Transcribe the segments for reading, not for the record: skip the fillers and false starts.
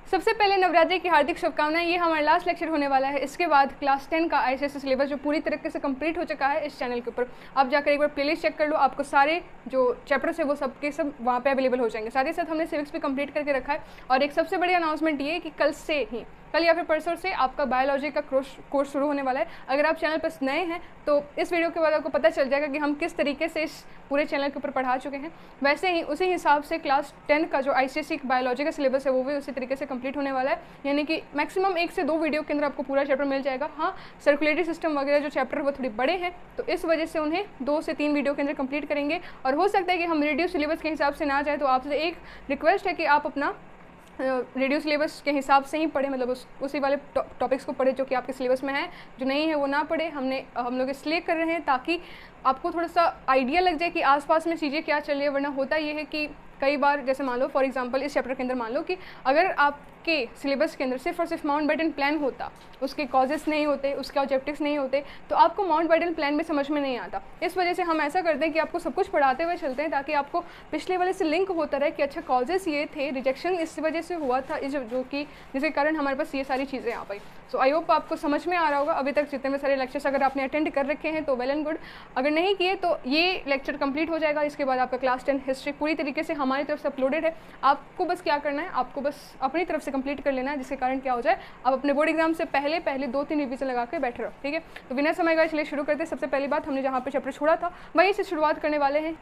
सबसे पहले नवरात्रि की हार्दिक शुभकामनाएं। ये हमारा लास्ट लेक्चर होने वाला है। इसके बाद क्लास 10 का आईसीएसई सिलेबस जो पूरी तरीके से कंप्लीट हो चुका है इस चैनल के ऊपर। आप जाकर एक बार प्लेलिस्ट चेक कर लो, आपको सारे जो चैप्टर्स है वो सब के सब वहाँ पे अवेलेबल हो जाएंगे। साथ ही साथ हमने सिविक्स भी कंप्लीट करके रखा है। और एक सबसे बड़ी अनाउंसमेंट ये है कि कल या फिर परसों से आपका बायोलॉजी का कोर्स शुरू होने वाला है। अगर आप चैनल पर नए हैं तो इस वीडियो के बाद आपको पता चल जाएगा कि हम किस तरीके से इस पूरे चैनल के ऊपर पढ़ा चुके हैं। वैसे ही उसी हिसाब से क्लास 10 का जो आईसीएसई बायोलॉजी का सिलेबस है वो भी उसी तरीके से कंप्लीट होने वाला है, यानी कि मैक्सिमम 1 से 2 वीडियो के अंदर आपको पूरा चैप्टर मिल जाएगा। हाँ, सर्कुलेटरी सिस्टम वगैरह जो चैप्टर वो थोड़ी बड़े हैं तो इस वजह से उन्हें 2 से 3 वीडियो के अंदर कंप्लीट करेंगे। और हो सकता है कि हम रेडियो सिलेबस के हिसाब से ना जाए, तो आपसे एक रिक्वेस्ट है कि आप अपना रेडियो सिलेबस के हिसाब से ही पढ़े, मतलब उसी वाले टॉपिक्स को पढ़े जो कि आपके सिलेबस में है। जो नहीं है वो ना पढ़े। हम लोग इसलिए कर रहे हैं ताकि आपको थोड़ा सा आइडिया लग जाए कि आसपास में चीज़ें क्या चल रही है। वरना होता ये है कि कई बार जैसे मान लो फॉर एग्जांपल इस चैप्टर के अंदर मान लो कि अगर आपके सिलेबस के अंदर सिर्फ और सिर्फ माउंटबेटन प्लान होता, उसके कॉजेस नहीं होते, उसके ऑब्जेक्टिव्स नहीं होते, तो आपको माउंटबेटन प्लान भी समझ में नहीं आता। इस वजह से हम ऐसा करते हैं कि आपको सब कुछ पढ़ाते हुए चलते हैं ताकि आपको पिछले वाले से लिंक होता रहे कि अच्छा कॉजेस ये थे, रिजेक्शन इस वजह से हुआ था, इस जो कि जिसके कारण हमारे पास ये सारी चीज़ें आ पाई। सो आई होप आपको समझ में आ रहा होगा। अभी तक जितने भी सारे लेक्चर्स अगर आपने अटेंड कर रखे हैं तो वेल एंड गुड, अगर नहीं किए तो ये लेक्चर कंप्लीट हो जाएगा। इसके बाद आपका क्लास 10 हिस्ट्री पूरी तरीके से हमारी तरफ से अपलोडेड है। आपको बस क्या करना है, आपको बस अपनी तरफ से कंप्लीट कर लेना है, जिसके कारण क्या हो जाए आप अपने बोर्ड एग्जाम से पहले 2-3 रिवीजन लगा के बैठे रहो। ठीक है, तो बिना समय का चलिए शुरू करते हैं। सबसे पहली बात, हमने जहाँ पे चैप्टर छोड़ा था वहीं से शुरुआत करने वाले हैं।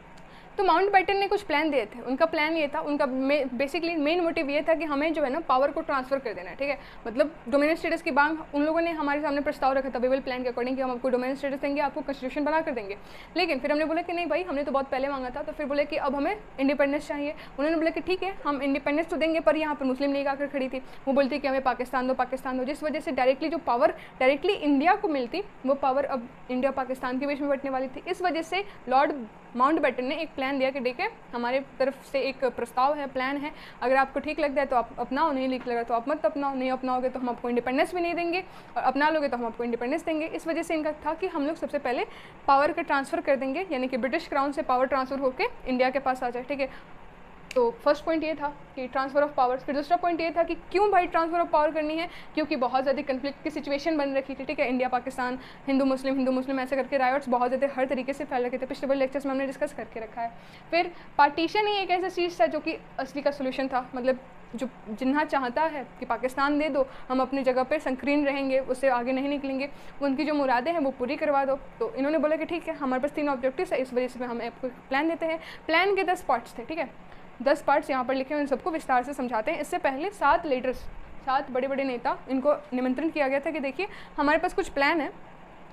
तो माउंटबेटन ने कुछ प्लान दिए थे। उनका प्लान ये था, उनका बेसिकली मेन मोटिव ये था कि हमें जो है ना पावर को ट्रांसफर कर देना है। ठीक है, मतलब डोमिनेंट स्टेटस की मांग उन लोगों ने हमारे सामने प्रस्ताव रखा था बेबल प्लान के अकॉर्डिंग कि हम आपको डोमिनेंट स्टेटस देंगे, आपको कॉन्स्टिट्यूशन बना कर देंगे। लेकिन फिर हमने बोला कि नहीं भाई, हमने तो बहुत पहले मांगा था। तो फिर बोले कि अब हमें इंडिपेंडेंस चाहिए। उन्होंने बोला कि ठीक है हम इंडिपेंडेंस तो देंगे, पर यहाँ पर मुस्लिम लीग आकर खड़ी थी। वो बोलती कि हमें पाकिस्तान दो, जिस वजह से डायरेक्टली जो पावर डायरेक्टली इंडिया को मिलती वो पावर अब इंडिया पाकिस्तान के बीच में बंटने वाली थी। इस वजह से लॉर्ड माउंटबेटन ने एक प्लान दिया कि ठीक है हमारे तरफ से एक प्रस्ताव है, प्लान है, अगर आपको ठीक लगता है तो आप अपनाओ, नहीं ठीक लगा तो आप मत अपनाओ, नहीं अपनाओगे तो हम आपको इंडिपेंडेंस भी नहीं देंगे, और अपना लोगे तो हम आपको इंडिपेंडेंस देंगे। इस वजह से इनका था कि हम लोग सबसे पहले पावर का ट्रांसफ़र कर देंगे, यानी कि ब्रिटिश क्राउन से पावर ट्रांसफ़र होकर इंडिया के पास आ जाए। ठीक है, तो फर्स्ट पॉइंट ये था कि ट्रांसफ़र ऑफ पावर्स। फिर दूसरा पॉइंट ये था कि क्यों भाई ट्रांसफ़र ऑफ पावर करनी है, क्योंकि बहुत ज़्यादा कन्फ्लिक्ट की सिचुएशन बन रखी थी। ठीक है, इंडिया पाकिस्तान, हिंदू मुस्लिम ऐसे करके राइट्स बहुत ज़्यादा हर तरीके से फैल रखे थे। पिछले बड़े लेक्चर्स में हमने डिस्कस करके रखा है। फिर पार्टीशन ही एक ऐसा चीज़ था जो कि असली का सोल्यूशन था, मतलब जो जिन्ना चाहता है कि पाकिस्तान दे दो, हम अपनी जगह पर संकीर्ण रहेंगे, उससे आगे नहीं निकलेंगे, उनकी जो मुरादें हैं वो पूरी करवा दो। तो इन्होंने बोला कि ठीक है हमारे पास 3 ऑब्जेक्टिव्स है, इस वजह से हम आपको प्लान देते हैं। प्लान के 10 पार्ट्स थे। ठीक है, 10 पार्ट्स यहाँ पर लिखे हैं, उन सबको विस्तार से समझाते हैं। इससे पहले 7 लीडर्स, 7 बड़े बड़े नेता, इनको निमंत्रण किया गया था कि देखिए हमारे पास कुछ प्लान है,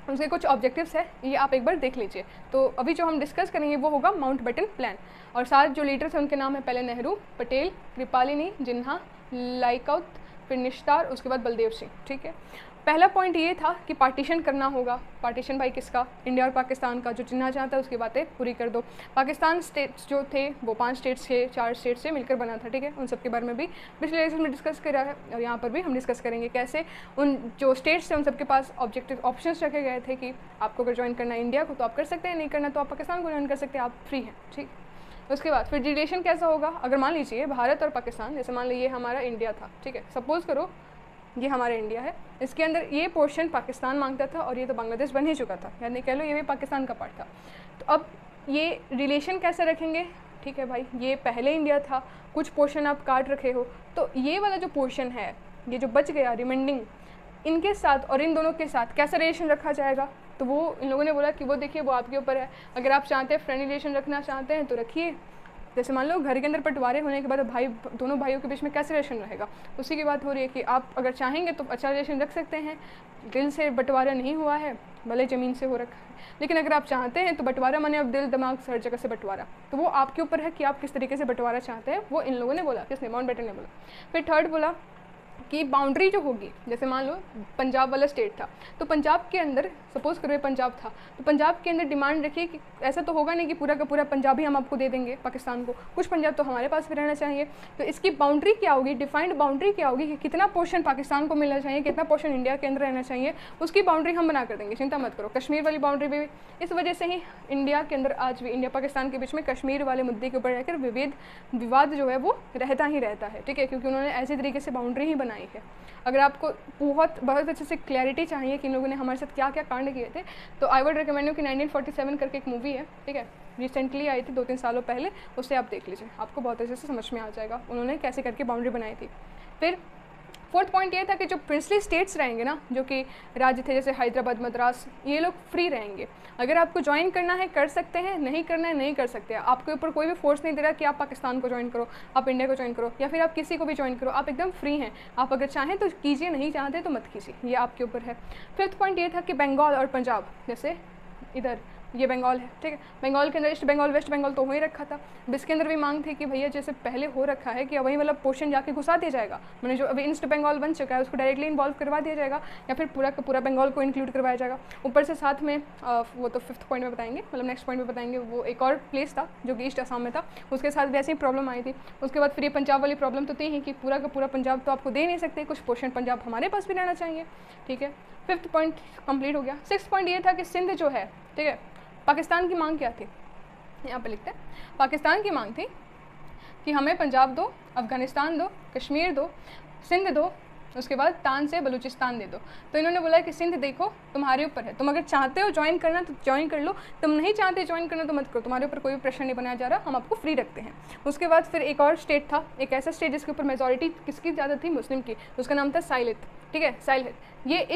उसके कुछ ऑब्जेक्टिव्स है, ये आप एक बार देख लीजिए। तो अभी जो हम डिस्कस करेंगे वो होगा माउंटबेटन प्लान। और 7 जो लीडर्स हैं उनके नाम है, पहले नेहरू, पटेल, कृपालिनी, जिन्ना, लाइकाउत, फिर निश्तार, उसके बाद बलदेव सिंह। ठीक है, पहला पॉइंट ये था कि पार्टीशन करना होगा। पार्टीशन भाई किसका, इंडिया और पाकिस्तान का। जो जिन्ना चाहता है उसकी बातें पूरी कर दो। पाकिस्तान स्टेट्स जो थे वो 5 स्टेट्स से 4 स्टेट्स से मिलकर बना था। ठीक है, उन सब के बारे में भी पिछले लेक्चर में डिस्कस करा है और यहाँ पर भी हम डिस्कस करेंगे कैसे उन जो स्टेट्स थे उन सबके पास ऑब्जेक्टिव ऑप्शंस रखे गए थे कि आपको अगर ज्वाइन करना है इंडिया को तो आप कर सकते हैं, नहीं करना तो आप पाकिस्तान को ज्वाइन कर सकते हैं, आप फ्री हैं। ठीक, उसके बाद फिर रिलेशन कैसा होगा, अगर मान लीजिए भारत और पाकिस्तान, जैसे मान लीजिए हमारा इंडिया था। ठीक है, सपोज करो ये हमारा इंडिया है, इसके अंदर ये पोर्शन पाकिस्तान मांगता था और ये तो बांग्लादेश बन ही चुका था, यानी कह लो ये भी पाकिस्तान का पार्ट था। तो अब ये रिलेशन कैसे रखेंगे, ठीक है भाई ये पहले इंडिया था, कुछ पोर्शन आप काट रखे हो, तो ये वाला जो पोर्शन है, ये जो बच गया रिमेंडिंग, इनके साथ और इन दोनों के साथ कैसा रिलेशन रखा जाएगा। तो वो इन लोगों ने बोला कि वो देखिए वो आपके ऊपर है, अगर आप चाहते हैं फ्रेंड रिलेशन रखना चाहते हैं तो रखिए। जैसे मान लो घर के अंदर बंटवारे होने के बाद दोनों भाइयों के बीच में कैसे रिलेशन रहेगा, उसी की बात हो रही है कि आप अगर चाहेंगे तो अच्छा रिलेशन रख सकते हैं, दिल से बंटवारा नहीं हुआ है, भले ज़मीन से हो रखा है, लेकिन अगर आप चाहते हैं तो बंटवारा माने अब दिल दिमाग हर जगह से बंटवारा, तो वो आपके ऊपर है कि आप किस तरीके से बंटवारा चाहते हैं। वो इन लोगों ने बोला, किसने, माउंटबेटन ने बोला। फिर थर्ड बोला कि बाउंड्री जो होगी, जैसे मान लो पंजाब वाला स्टेट था, तो पंजाब के अंदर सपोज करो ये पंजाब था, तो पंजाब के अंदर डिमांड रखिए कि ऐसा तो होगा नहीं कि पूरा का पूरा पंजाब ही हम आपको दे देंगे पाकिस्तान को, कुछ पंजाब तो हमारे पास भी रहना चाहिए। तो इसकी बाउंड्री क्या होगी, डिफाइंड बाउंड्री क्या होगी कि कितना पोर्शन पाकिस्तान को मिलना चाहिए, कितना पोर्शन इंडिया के अंदर रहना चाहिए, उसकी बाउंड्री हम बना कर देंगे, चिंता मत करो। कश्मीर वाली बाउंड्री भी इस वजह से ही इंडिया के अंदर आज भी इंडिया पाकिस्तान के बीच में कश्मीर वाले मुद्दे के ऊपर रहकर विवाद जो है वो रहता ही रहता है, ठीक है, क्योंकि उन्होंने ऐसे तरीके से बाउंड्री ही बनाई है। अगर आपको बहुत अच्छे से क्लैरिटी चाहिए कि इन लोगों ने हमारे साथ क्या क्या कांड किए थे, तो आई वुड रिकमेंड यू कि 1947 करके एक मूवी है, ठीक है, रिसेंटली आई थी 2-3 सालों पहले, उससे आप देख लीजिए, आपको बहुत अच्छे से समझ में आ जाएगा उन्होंने कैसे करके बाउंड्री बनाई थी। फिर फोर्थ पॉइंट ये था कि जो प्रिंसली स्टेट्स रहेंगे ना, जो कि राज्य थे जैसे हैदराबाद, मद्रास, ये लोग फ्री रहेंगे। अगर आपको ज्वाइन करना है कर सकते हैं, नहीं करना है नहीं कर सकते। आपके ऊपर कोई भी फोर्स नहीं दे रहा कि आप पाकिस्तान को ज्वाइन करो, आप इंडिया को ज्वाइन करो, या फिर आप किसी को भी ज्वाइन करो, आप एकदम फ्री हैं। आप अगर चाहें तो कीजिए, नहीं चाहते तो मत कीजिए, ये आपके ऊपर है। फिफ्थ पॉइंट ये था कि बंगाल और पंजाब, जैसे इधर ये बंगाल है, ठीक है, बंगाल के अंदर ईस्ट बंगाल वेस्ट बंगाल तो हो ही रखा था। अब इसके अंदर भी मांग थी कि भैया जैसे पहले हो रखा है कि वही मतलब पोर्शन जाके घुसा दिया जाएगा, मैंने जो अभी ईस्ट बंगाल बन चुका है उसको डायरेक्टली इन्वॉल्व करवा दिया जाएगा, या फिर पूरा का पूरा बंगाल को इंक्लूड करवाया जाएगा। ऊपर से साथ में वो तो फिफ्थ पॉइंट में बताएंगे, मतलब नेक्स्ट पॉइंट में बताएंगे, वो एक और प्लेस था जो कि ईस्ट असम में था, उसके साथ वैसे ही प्रॉब्लम आई थी। उसके बाद फिर ये पंजाब वाली प्रॉब्लम तो थी ही कि पूरा का पूरा पंजाब तो आपको दे नहीं सकते, कुछ पोर्शन पंजाब हमारे पास भी रहना चाहिए, ठीक है। फिफ्थ पॉइंट कंप्लीट हो गया। सिक्स्थ पॉइंट ये था कि सिंध जो है, ठीक है, पाकिस्तान की मांग क्या थी, यहाँ पे लिखते हैं, पाकिस्तान की मांग थी कि हमें पंजाब दो, अफ़गानिस्तान दो, कश्मीर दो, सिंध दो, उसके बाद तान से बलूचिस्तान दे दो। तो इन्होंने बोला कि सिंध देखो तुम्हारे ऊपर है, तुम अगर चाहते हो ज्वाइन करना तो ज्वाइन कर लो, तुम नहीं चाहते ज्वाइन करना तो मत करो, तुम्हारे ऊपर कोई भी प्रेशर नहीं बनाया जा रहा, हम आपको फ्री रखते हैं। उसके बाद फिर एक और स्टेट था, एक ऐसा स्टेट जिसके ऊपर मेजॉरिटी किसकी ज़्यादा थी, मुस्लिम की, उसका नाम था साइलित, ठीक है, साइलित, ये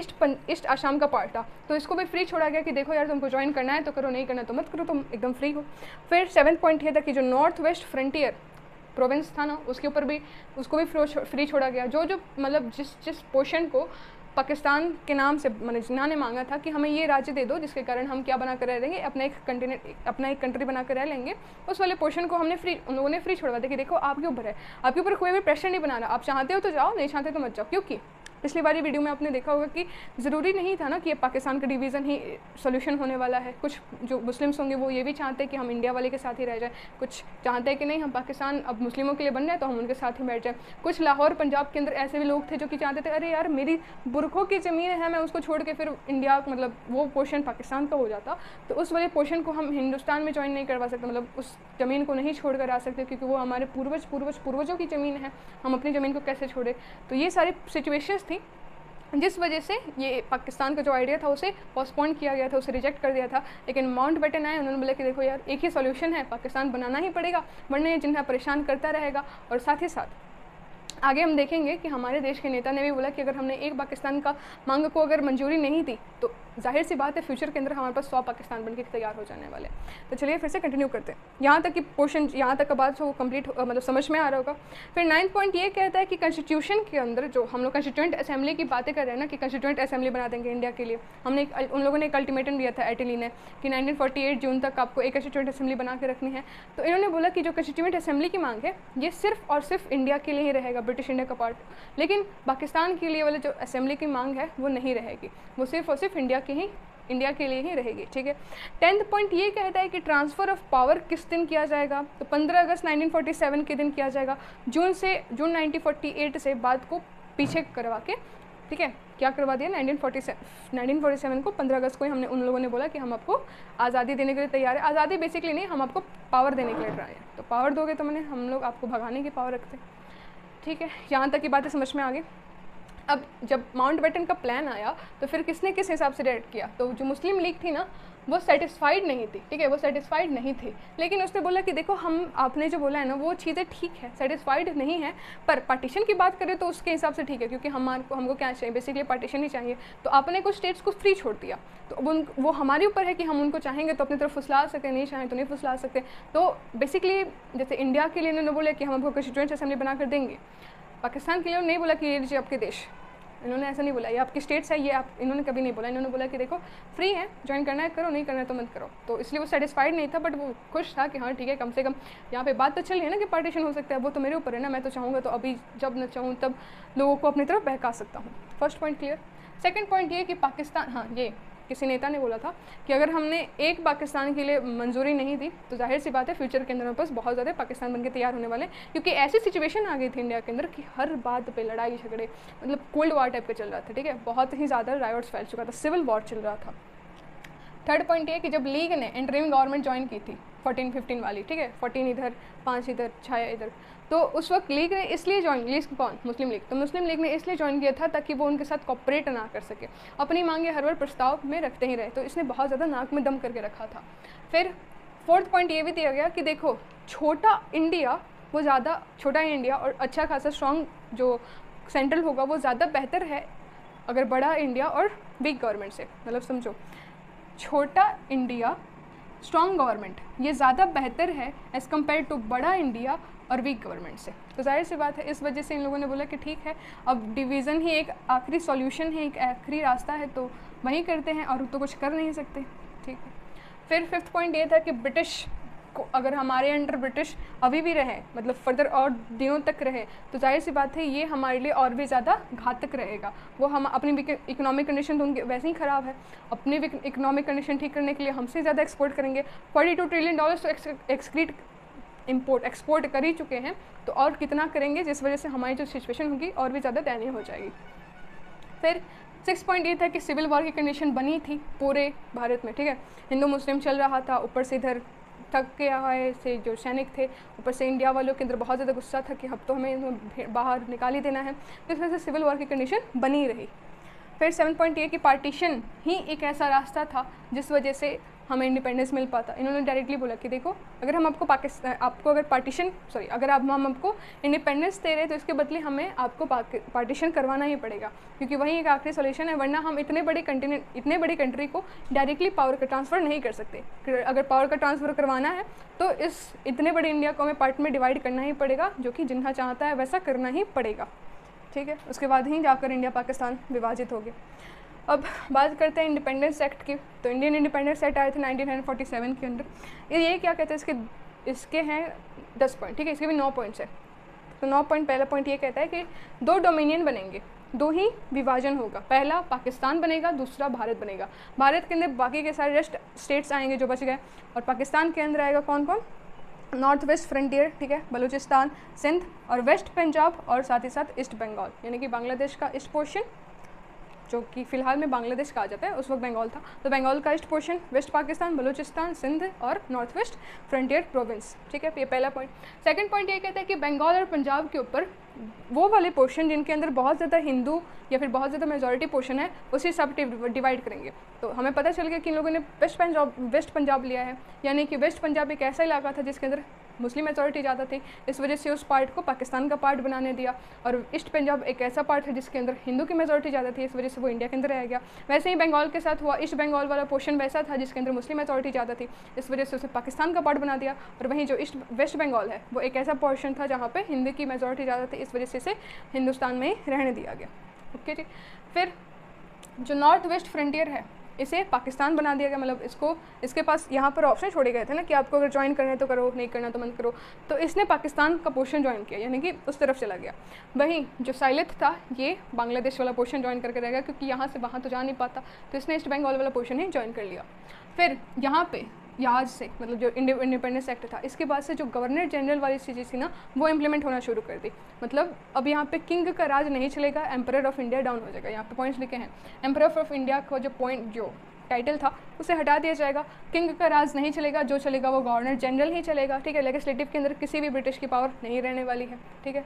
ईस्ट आसाम का पार्ट था, तो इसको भी फ्री छोड़ा गया कि देखो यार तुमको ज्वाइन करना है तो करो, नहीं करना तो मत करो, तुम एकदम फ्री हो। फिर सेवन्थ पॉइंट ये था कि जो नॉर्थ वेस्ट फ्रंटियर प्रोविंस था ना, उसके ऊपर भी उसको भी फ्री छोड़ा गया। जो मतलब जिस पोर्शन को पाकिस्तान के नाम से मैंने जिन्होंने मांगा था कि हमें ये राज्य दे दो जिसके कारण हम क्या बना कर रह लेंगे, अपना एक कंट्री बना कर रह लेंगे, उस वाले पोर्शन को हमने उन लोगों ने फ्री छोड़वा दिया कि देखो आपके ऊपर है, आपके ऊपर कोई भी प्रेशर नहीं बना रहा, आप चाहते हो तो जाओ, नहीं चाहते तो मत जाओ। क्योंकि पिछली बारी वीडियो में आपने देखा होगा कि ज़रूरी नहीं था ना कि ये पाकिस्तान का डिवीज़न ही सोल्यूशन होने वाला है। कुछ जो मुस्लिम्स होंगे वो ये भी चाहते हैं कि हम इंडिया वाले के साथ ही रह जाए, कुछ चाहते हैं कि नहीं हम पाकिस्तान अब मुस्लिमों के लिए बन रहे हैं तो हम उनके साथ ही बैठ जाए। कुछ लाहौर पंजाब के अंदर ऐसे भी लोग थे जो कि चाहते थे अरे यार मेरी बुरखों की ज़मीन है, मैं उसको छोड़ के फिर इंडिया मतलब वो पोर्शन पाकिस्तान का हो जाता, तो उस वाले पोर्शन को हम हिंदुस्तान में ज्वाइन नहीं करवा सकते, मतलब उस ज़मीन को नहीं छोड़ कर आ सकते क्योंकि वो हमारे पूर्वजों की ज़मीन है, हम अपनी ज़मीन को कैसे छोड़े। तो ये सारी सिचुएशंस थी जिस वजह से ये पाकिस्तान का जो आइडिया था उसे पोस्टपोन किया गया था, उसे रिजेक्ट कर दिया था। लेकिन माउंटबेटन आए, उन्होंने बोला कि देखो यार एक ही सॉल्यूशन है, पाकिस्तान बनाना ही पड़ेगा वरना ये जिन्हें परेशान करता रहेगा। और साथ ही साथ आगे हम देखेंगे कि हमारे देश के नेता ने भी बोला कि अगर हमने एक पाकिस्तान का मांग को अगर मंजूरी नहीं दी तो जाहिर सी बात है फ्यूचर के अंदर हमारे पास 100 पाकिस्तान बनके तैयार हो जाने वाले। तो चलिए फिर से कंटिन्यू करते हैं, यहाँ तक कि पोर्शन यहाँ तक का बात जो कंप्लीट मतलब समझ में आ रहा होगा। फिर 9th पॉइंट ये कहता है कि कॉन्स्टिट्यूशन के अंदर जो हम लोग कॉन्स्टिट्यूएंट असेंबली की बातें कर रहे हैं ना कि कॉन्स्टिट्यूएंट असेंबली बना देंगे इंडिया के लिए, हमने उन लोगों ने एक अल्टीमेटम दिया था एटली ने कि 1948 जून तक आपको एक कॉन्स्टिट्यूएंट असेंबली बना के रखनी है। तो इन्होंने बोला कि जो कॉन्स्टिट्यूएंट असेंबली की मांग है ये सिर्फ और सिर्फ इंडिया के लिए ही रहेगा, ब्रिटिश इंडिया का पार्ट, लेकिन पाकिस्तान के लिए वाले जो असेंबली की मांग है वो नहीं रहेगी, वो सिर्फ और सिर्फ इंडिया के लिए ही रहेगी, ठीक है। 10th पॉइंट ये कहता है कि ट्रांसफ़र ऑफ पावर किस दिन किया जाएगा, तो 15 अगस्त 1947 के दिन किया जाएगा, जून 1948 से बात को पीछे करवा के, ठीक है, क्या करवा दिया 1947 को 15 अगस्त को ही हमने उन लोगों ने बोला कि हम आपको आज़ादी देने के लिए तैयार है। आज़ादी बेसिकली नहीं, हम आपको पावर देने के लिए ट्राई है, तो पावर दोगे तो मैंने हम लोग आपको भगाने की पावर रखते हैं, ठीक है। यहाँ तक की बातें समझ में आ गई। अब जब माउंटबेटन का प्लान आया तो फिर किसने किस हिसाब से डायरेक्ट किया, तो जो मुस्लिम लीग थी ना वो सेटिस्फाइड नहीं थी, ठीक है, वो सेटिस्फाइड नहीं थी, लेकिन उसने बोला कि देखो हम आपने जो बोला है ना वो चीज़ें ठीक है, सेटिस्फाइड नहीं है, पर पार्टीशन की बात करें तो उसके हिसाब से ठीक है क्योंकि हमको क्या चाहिए, बेसिकली पार्टीशन ही चाहिए। तो आपने कुछ स्टेट्स को फ्री छोड़ दिया, तो अब वो हमारे ऊपर है कि हम उनको चाहेंगे तो अपनी तरफ फुसला सकते, नहीं चाहें तो नहीं फुसला सकते। तो बेसिकली जैसे इंडिया के लिए उन्होंने बोला कि हम आपको कॉन्स्टिट्यूएंट असेंबली बना कर देंगे, पाकिस्तान के लिए नहीं बोला कि ये लीजिए आपके देश, इन्होंने ऐसा नहीं बोला ये आपकी स्टेट्स है, ये आप, इन्होंने कभी नहीं बोला। इन्होंने बोला कि देखो फ्री है, ज्वाइन करना है करो, नहीं करना है तो मत करो। तो इसलिए वो सेटिस्फाइड नहीं था, बट वो खुश था कि हाँ ठीक है, कम से कम यहाँ पे बात तो चल रही है ना कि पार्टीशन हो सकता है, वो तो मेरे ऊपर है ना, मैं तो चाहूँगा तो अभी जब न चाहूँ तब लोगों को अपनी तरफ बहका सकता हूँ। First point clear. Second point ये कि पाकिस्तान, हाँ ये किसी नेता ने बोला था कि अगर हमने एक पाकिस्तान के लिए मंजूरी नहीं दी तो जाहिर सी बात है फ्यूचर के अंदर हमारे पास बहुत ज़्यादा पाकिस्तान बनके तैयार होने वाले, क्योंकि ऐसी सिचुएशन आ गई थी इंडिया के अंदर कि हर बात पे लड़ाई झगड़े, मतलब कोल्ड वार टाइप का चल रहा था, ठीक है, बहुत ही ज़्यादा रायोट्स फैल चुका था, सिविल वॉर चल रहा था। थर्ड पॉइंट ये कि जब लीग ने इंटरिम गवर्नमेंट ज्वाइन की थी 14-15 वाली, ठीक है, 14 इधर 5 इधर 6 इधर, तो उस वक्त लीग ने इसलिए ज्वाइन, लीग कौन, मुस्लिम लीग, तो मुस्लिम लीग ने इसलिए ज्वाइन किया था ताकि वो उनके साथ कॉपरेट ना कर सके, अपनी मांगे हर बार प्रस्ताव में रखते ही रहे, तो इसने बहुत ज़्यादा नाक में दम करके रखा था। फिर फोर्थ पॉइंट ये भी दिया गया कि देखो छोटा इंडिया, वो ज़्यादा छोटा इंडिया और अच्छा खासा स्ट्रॉन्ग जो सेंट्रल होगा वो ज़्यादा बेहतर है अगर बड़ा इंडिया और वीक गवर्नमेंट से, मतलब समझो छोटा इंडिया स्ट्रॉन्ग गवर्नमेंट ये ज़्यादा बेहतर है एज़ कम्पेयर टू बड़ा इंडिया और वीक गवर्नमेंट से। तो जाहिर सी बात है इस वजह से इन लोगों ने बोला कि ठीक है अब डिवीज़न ही एक आखिरी सॉल्यूशन है, एक आखिरी रास्ता है, तो वही करते हैं और तो कुछ कर नहीं सकते, ठीक है। फिर फिफ्थ पॉइंट ये था कि ब्रिटिश को, अगर हमारे अंडर ब्रिटिश अभी भी रहे, मतलब फर्दर और दिनों तक रहे, तो जाहिर सी बात है ये हमारे लिए और भी ज़्यादा घातक रहेगा। वो हम अपनी इकोनॉमिक कंडीशन तो उनकी वैसे ही ख़राब है, अपनी इकोनॉमिक कंडीशन ठीक करने के लिए हमसे ज़्यादा एक्सपोर्ट करेंगे, $42 ट्रिलियन तो एक्सपोर्ट कर ही चुके हैं, तो और कितना करेंगे, जिस वजह से हमारी जो सिचुएशन होगी और भी ज़्यादा दयनीय हो जाएगी। फिर 6 पॉइंट ये था कि सिविल वॉर की कंडीशन बनी थी पूरे भारत में, ठीक है, हिंदू मुस्लिम चल रहा था, ऊपर से इधर थक के आए से जो सैनिक थे, ऊपर से इंडिया वालों के अंदर बहुत ज़्यादा गुस्सा था कि अब तो हमें बाहर निकाल ही देना है, तो इस वजह से सिविल वॉर की कंडीशन बनी रही। फिर 7 पॉइंट ये कि पार्टीशन ही एक ऐसा रास्ता था जिस वजह से हमें इंडिपेंडेंस मिल पाता। इन्होंने डायरेक्टली बोला कि देखो अगर हम आपको अगर हम आपको इंडिपेंडेंस दे रहे हैं तो इसके बदले हमें आपको पार्टीशन करवाना ही पड़ेगा, क्योंकि वही एक आखिरी सॉल्यूशन है, वरना हम इतने बड़ी कंट्री को डायरेक्टली पावर का ट्रांसफ़र नहीं कर सकते। अगर पावर का ट्रांसफ़र करवाना है तो इस इतने बड़े इंडिया को हमें पार्ट में डिवाइड करना ही पड़ेगा, जो कि जिन्ना चाहता है वैसा करना ही पड़ेगा, ठीक है, उसके बाद ही जाकर इंडिया पाकिस्तान विभाजित हो गया। अब बात करते हैं इंडिपेंडेंस एक्ट की। तो इंडियन इंडिपेंडेंस एक्ट आए थे 1947 के अंदर। ये क्या कहते हैं, इसके हैं 10 पॉइंट, ठीक है, इसके भी 9 पॉइंट्स है। तो 9 पॉइंट, पहला पॉइंट ये कहता है कि 2 डोमिनियन बनेंगे, 2 ही विभाजन होगा, पहला पाकिस्तान बनेगा, दूसरा भारत बनेगा। भारत के अंदर बाकी के सारे रेस्ट स्टेट्स आएंगे जो बच गए, और पाकिस्तान के अंदर आएगा कौन कौन, नॉर्थ वेस्ट फ्रंटियर, ठीक है, बलूचिस्तान, सिंध और वेस्ट पंजाब, और साथ ही साथ ईस्ट बंगाल, यानी कि बांग्लादेश का ईस्ट पोर्शन, जो कि फ़िलहाल में बांग्लादेश कहा जाता है, उस वक्त बंगाल था, तो बंगाल का east portion, west Pakistan, Balochistan, Sindh और नॉर्थ वेस्ट फ्रंटियर प्रोविंस, ठीक है, ये पहला पॉइंट। सेकंड पॉइंट ये कहता है कि बंगाल और पंजाब के ऊपर वो वाले पोर्शन जिनके अंदर बहुत ज़्यादा हिंदू या फिर बहुत ज़्यादा मेजॉरिटी पोर्शन है, उसी सब डिवाइड करेंगे। तो हमें पता चल गया कि इन लोगों ने वेस्ट पंजाब लिया है, यानी कि वेस्ट पंजाब एक ऐसा इलाका था जिसके अंदर मुस्लिम मेजॉरिटी ज़्यादा थी, इस वजह से उस पार्ट को पाकिस्तान का पार्ट बनाने दिया। और ईस्ट पंजाब एक ऐसा पार्ट है जिसके अंदर हिंदू की मेजॉरिटी ज़्यादा थी, इस वजह से वो इंडिया के अंदर रह गया। वैसे ही बंगाल के साथ हुआ, ईस्ट बंगाल वाला पोर्शन वैसा था जिसके अंदर मुस्लिम मेजॉरिटी ज़्यादा थी, इस वजह से उसे पाकिस्तान का पार्ट बना दिया। और वहीं जो वेस्ट बंगाल है वो एक ऐसा पोर्शन था जहाँ पर हिंदू की मेजॉरिटी ज़्यादा थी, इस वजह से इसे हिंदुस्तान में ही रहने दिया गया। ओके जी। फिर जो नॉर्थ वेस्ट फ्रंटियर है इसे पाकिस्तान बना दिया गया, मतलब इसके पास यहाँ पर ऑप्शन छोड़े गए थे ना कि आपको अगर ज्वाइन करना है तो करो, नहीं करना तो मत करो, तो इसने पाकिस्तान का पोर्शन ज्वाइन किया, यानी कि उस तरफ चला गया। वहीं जो साइलेंट था ये बांग्लादेश वाला पोर्शन ज्वाइन करके रहेगा, क्योंकि यहाँ से वहाँ तो जा नहीं पाता, तो इसने ईस्ट बंगाल वाला पोर्शन ही ज्वाइन कर लिया। फिर यहाँ पे आज से, मतलब जो इंडिपेंडेंस एक्ट था, इसके बाद से जो गवर्नर जनरल वाली चीज़ थी ना वो इम्प्लीमेंट होना शुरू कर दी। मतलब अब यहाँ पे किंग का राज नहीं चलेगा, एम्परर ऑफ इंडिया डाउन हो जाएगा। यहाँ पे पॉइंट्स लिखे हैं, एम्परर ऑफ इंडिया का जो टाइटल था उसे हटा दिया जाएगा, किंग का राज नहीं चलेगा, जो चलेगा वो गवर्नर जनरल ही चलेगा, ठीक है। लेजिस्लेटिव के अंदर किसी भी ब्रिटिश की पावर नहीं रहने वाली है, ठीक है।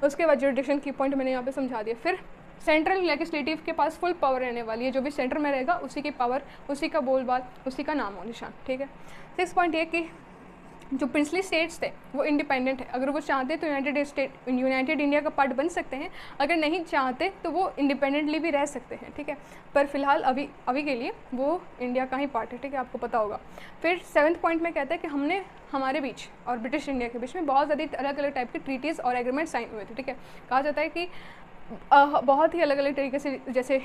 उसके बाद जुडिक्शन की पॉइंट मैंने यहाँ पे समझा दिया। फिर सेंट्रल लेजिस्लेटिव के पास फुल पावर रहने वाली है, जो भी सेंटर में रहेगा उसी की पावर, उसी का बोलबाल, उसी का नामो निशान, ठीक है। 6 पॉइंट ये कि जो प्रिंसली स्टेट्स थे वो इंडिपेंडेंट है, अगर वो चाहते तो यूनाइटेड इंडिया का पार्ट बन सकते हैं, अगर नहीं चाहते तो वो इंडिपेंडेंटली भी रह सकते हैं, ठीक है। पर फिलहाल अभी के लिए वो इंडिया का ही पार्ट है, ठीक है, आपको पता होगा। फिर 7th पॉइंट में कहता है कि हमने हमारे बीच और ब्रिटिश इंडिया के बीच में बहुत ज़्यादा अलग अलग टाइप के ट्रीटीज़ और एग्रीमेंट साइन हुए थे, ठीक है। कहा जाता है कि बहुत ही अलग अलग तरीके से, जैसे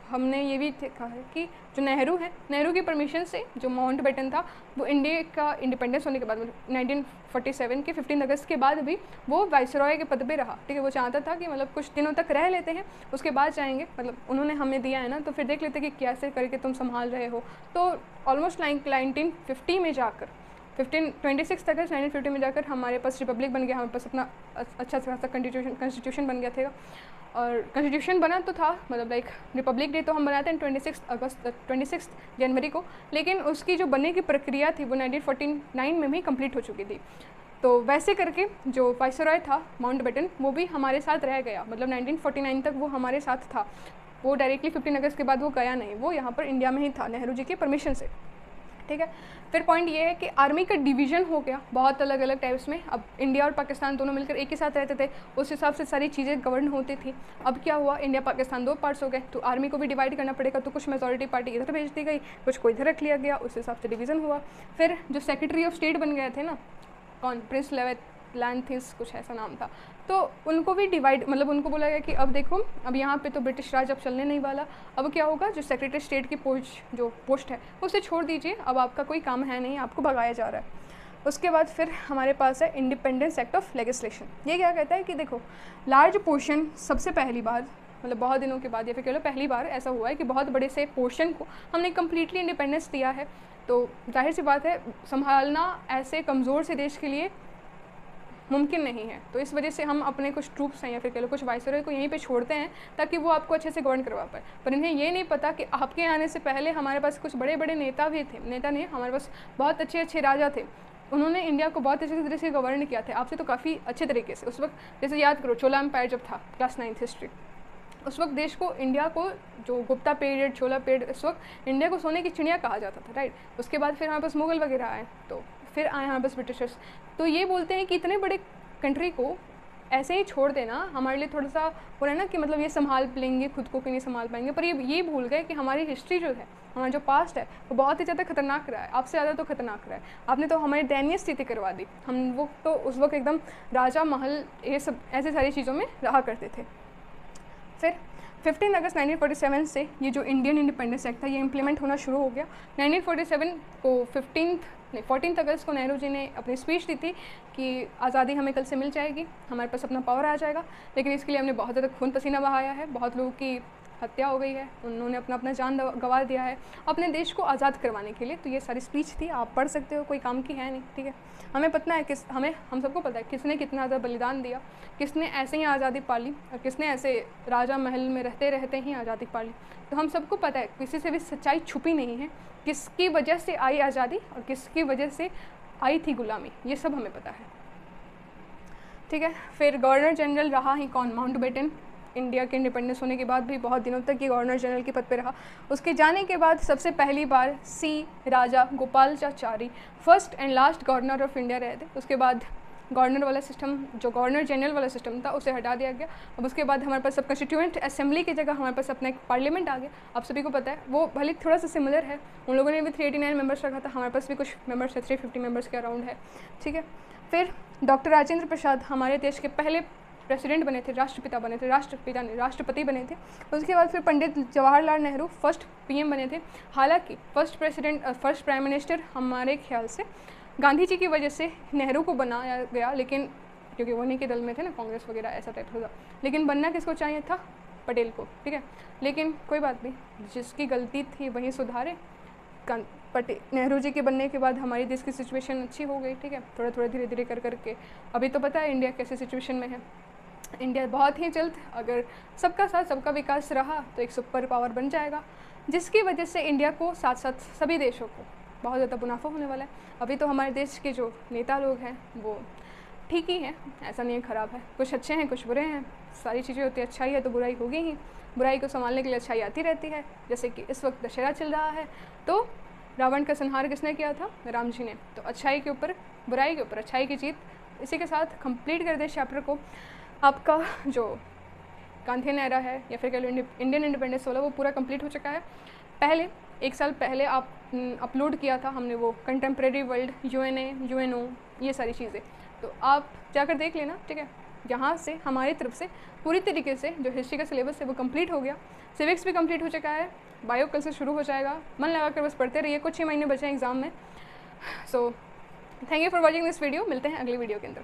हमने ये भी देखा है कि जो नेहरू है, नेहरू की परमिशन से जो माउंट बेटन था वो इंडिया का इंडिपेंडेंस होने के बाद 1947 के 15 अगस्त के बाद भी वो वाइसरॉय के पद पे रहा। ठीक है, वो चाहता था कि मतलब कुछ दिनों तक रह लेते हैं, उसके बाद जाएंगे, मतलब उन्होंने हमें दिया है ना, तो फिर देख लेते कि कैसे करके तुम संभाल रहे हो। तो ऑलमोस्ट 1950 में जाकर 26 अगस्त 1950 में जाकर हमारे पास रिपब्लिक बन गया, हमारे पास अपना अच्छा खासा कॉन्स्टिट्यूशन बन गया था। और कॉन्स्टिट्यूशन बना तो था, मतलब लाइक रिपब्लिक डे तो हम बनाते हैं 26 जनवरी को, लेकिन उसकी जो बनने की प्रक्रिया थी वो 1949 में भी कंप्लीट हो चुकी थी। तो वैसे करके जो वाइसरॉय था माउंट बेटन, वो भी हमारे साथ रह गया, मतलब 1949 तक वो हमारे साथ था। वो डायरेक्टली 15 अगस्त के बाद वो गया नहीं, वो यहाँ पर इंडिया में ही था नेहरू जी की परमिशन से। ठीक है, फिर पॉइंट ये है कि आर्मी का डिवीज़न हो गया बहुत अलग अलग टाइप्स में। अब इंडिया और पाकिस्तान दोनों मिलकर एक ही साथ रहते थे, उस हिसाब से सारी चीज़ें गवर्न होती थी। अब क्या हुआ, इंडिया पाकिस्तान दो पार्ट्स हो गए, तो आर्मी को भी डिवाइड करना पड़ेगा, तो कुछ मेजॉरिटी पार्टी इधर भेज दी गई, कुछ को इधर रख लिया गया, उस हिसाब से डिवीज़न हुआ। फिर जो सेक्रेटरी ऑफ स्टेट बन गए थे ना, कौन, प्रिंस लैंथिस कुछ ऐसा नाम था, तो उनको भी डिवाइड, मतलब उनको बोला गया कि अब देखो, अब यहाँ पे तो ब्रिटिश राज अब चलने नहीं वाला, अब क्या होगा, जो सेक्रेटरी स्टेट की पोस्ट है उसे छोड़ दीजिए, अब आपका कोई काम है नहीं, आपको भगाया जा रहा है। उसके बाद फिर हमारे पास है इंडिपेंडेंस एक्ट ऑफ लेजिस्लेशन। ये क्या कहता है कि देखो, लार्ज पोर्शन सबसे पहली बार, मतलब बहुत दिनों के बाद या फिर कह लो पहली बार ऐसा हुआ है कि बहुत बड़े से पोर्शन को हमने कम्प्लीटली इंडिपेंडेंस दिया है। तो जाहिर सी बात है, संभालना ऐसे कमज़ोर से देश के लिए मुमकिन नहीं है, तो इस वजह से हम अपने कुछ ट्रूप्स हैं या फिर कह लो कुछ वाइसरॉय को यहीं पे छोड़ते हैं ताकि वो आपको अच्छे से गवर्न करवा पाए। पर इन्हें ये नहीं पता कि आपके आने से पहले हमारे पास कुछ बड़े बड़े नेता भी थे, नेता नहीं, हमारे पास बहुत अच्छे अच्छे राजा थे, उन्होंने इंडिया को बहुत अच्छे तरीके से गवर्न किया था, आपसे तो काफ़ी अच्छे तरीके से। उस वक्त जैसे याद करो, चोला एम्पायर जब था, क्लास 9th हिस्ट्री, उस वक्त देश को, इंडिया को, जो गुप्ता पीरियड, चोला पीरियड, इस वक्त इंडिया को सोने की चिड़िया कहा जाता था, राइट। उसके बाद फिर हमारे पास मुगल वगैरह आए, तो फिर आए हमारे पास ब्रिटिशर्स। तो ये बोलते हैं कि इतने बड़े कंट्री को ऐसे ही छोड़ देना हमारे लिए थोड़ा सा हो रहा है ना, कि मतलब ये संभाल लेंगे खुद को कि नहीं संभाल पाएंगे। पर ये भूल गए कि हमारी हिस्ट्री जो है, हमारा जो पास्ट है, वो बहुत ही ज़्यादा खतरनाक रहा है, आपसे ज़्यादा तो खतरनाक रहा है। आपने तो हमारी दयनीय स्थिति करवा दी, हम वो तो उस वक्त एकदम राजा महल ये सब ऐसे सारी चीज़ों में रहा करते थे। फिर 15 अगस्त 1947 से ये जो इंडियन इंडिपेंडेंस एक्ट था ये इम्प्लीमेंट होना शुरू हो गया। 1947 को 14 अगस्त को नेहरू जी ने अपनी स्पीच दी थी कि आज़ादी हमें कल से मिल जाएगी, हमारे पास अपना पावर आ जाएगा, लेकिन इसके लिए हमने बहुत ज़्यादा खून पसीना बहाया है, बहुत लोगों की हत्या हो गई है, उन्होंने अपना जान गंवा दिया है अपने देश को आज़ाद करवाने के लिए। तो ये सारी स्पीच थी, आप पढ़ सकते हो, कोई काम की है नहीं, ठीक है। हमें पता है किस, हम सबको पता है किसने कितना ज़्यादा बलिदान दिया, किसने ऐसे ही आज़ादी पाली और किसने ऐसे राजा महल में रहते रहते ही आज़ादी पाली। तो हम सबको पता है, किसी से भी सच्चाई छुपी नहीं है, किसकी वजह से आई आज़ादी और किसकी वजह से आई थी गुलामी, ये सब हमें पता है, ठीक है। फिर गवर्नर जनरल रहा ही कौन, माउंट बेटन। इंडिया के इंडिपेंडेंस होने के बाद भी बहुत दिनों तक ये गवर्नर जनरल के पद पे रहा। उसके जाने के बाद सबसे पहली बार C Rajagopalachari first and last governor of India रहे थे। उसके बाद गवर्नर वाला सिस्टम, जो गवर्नर जनरल वाला सिस्टम था, उसे हटा दिया गया। अब उसके बाद हमारे पास सब कंस्टिट्यूएंट असेंबली की जगह हमारे पास अपना एक पार्लियामेंट आ गया। आप सभी को पता है वो भले थोड़ा सा सिमिलर है, उन लोगों ने भी 389 मेंबर्स रखा था, हमारे पास भी कुछ मेंबर्स है 350 मेंबर्स के अराउंड है, ठीक है। फिर डॉक्टर राजेंद्र प्रसाद हमारे देश के पहले प्रेसिडेंट बने थे, राष्ट्रपति बने थे। उसके बाद फिर पंडित जवाहरलाल नेहरू फर्स्ट पीएम बने थे। हालांकि फर्स्ट प्राइम मिनिस्टर हमारे ख्याल से गांधी जी की वजह से नेहरू को बनाया गया, लेकिन क्योंकि वो उन्हीं के दल में थे ना, कांग्रेस वगैरह ऐसा टाइप होगा, लेकिन बनना किसको चाहिए था, पटेल को, ठीक है। लेकिन कोई बात नहीं, जिसकी गलती थी वही सुधारे। नेहरू जी के बनने के बाद हमारी देश की सिचुएशन अच्छी हो गई, ठीक है, थोड़ा थोड़ा धीरे धीरे कर करके। अभी तो पता है इंडिया कैसे सिचुएशन में है। इंडिया बहुत ही जल्द, अगर सबका साथ सबका विकास रहा, तो एक सुपर पावर बन जाएगा, जिसकी वजह से इंडिया को साथ साथ सभी देशों को बहुत ज़्यादा मुनाफा होने वाला है। अभी तो हमारे देश के जो नेता लोग हैं वो ठीक ही हैं, ऐसा नहीं है ख़राब है, कुछ अच्छे हैं कुछ बुरे हैं, सारी चीज़ें होती है, अच्छाई है तो बुराई होगी ही, बुराई को संभालने के लिए अच्छाई आती रहती है। जैसे कि इस वक्त दशहरा चल रहा है, तो रावण का संहार किसने किया था, राम जी ने। तो अच्छाई के ऊपर बुराई के ऊपर अच्छाई की जीत। इसी के साथ कंप्लीट कर दे इस चैप्टर को। आपका जो गांधीयन एरा है या फिर कह लो इंडियन इंडिपेंडेंस वाला, वो पूरा कंप्लीट हो चुका है। पहले 1 साल पहले आप अपलोड किया था हमने वो कंटेम्प्रेरी वर्ल्ड, UNA, UNO, ये सारी चीज़ें, तो आप जाकर देख लेना, ठीक है। जहाँ से हमारी तरफ से पूरी तरीके से जो हिस्ट्री का सिलेबस है वो कंप्लीट हो गया, सिविक्स भी कंप्लीट हो चुका है, बायो कल से शुरू हो जाएगा। मन लगा कर बस पढ़ते रहिए, कुछ ही महीने बचे हैं एग्ज़ाम में। So thank you for watching this video, मिलते हैं अगली वीडियो के अंदर।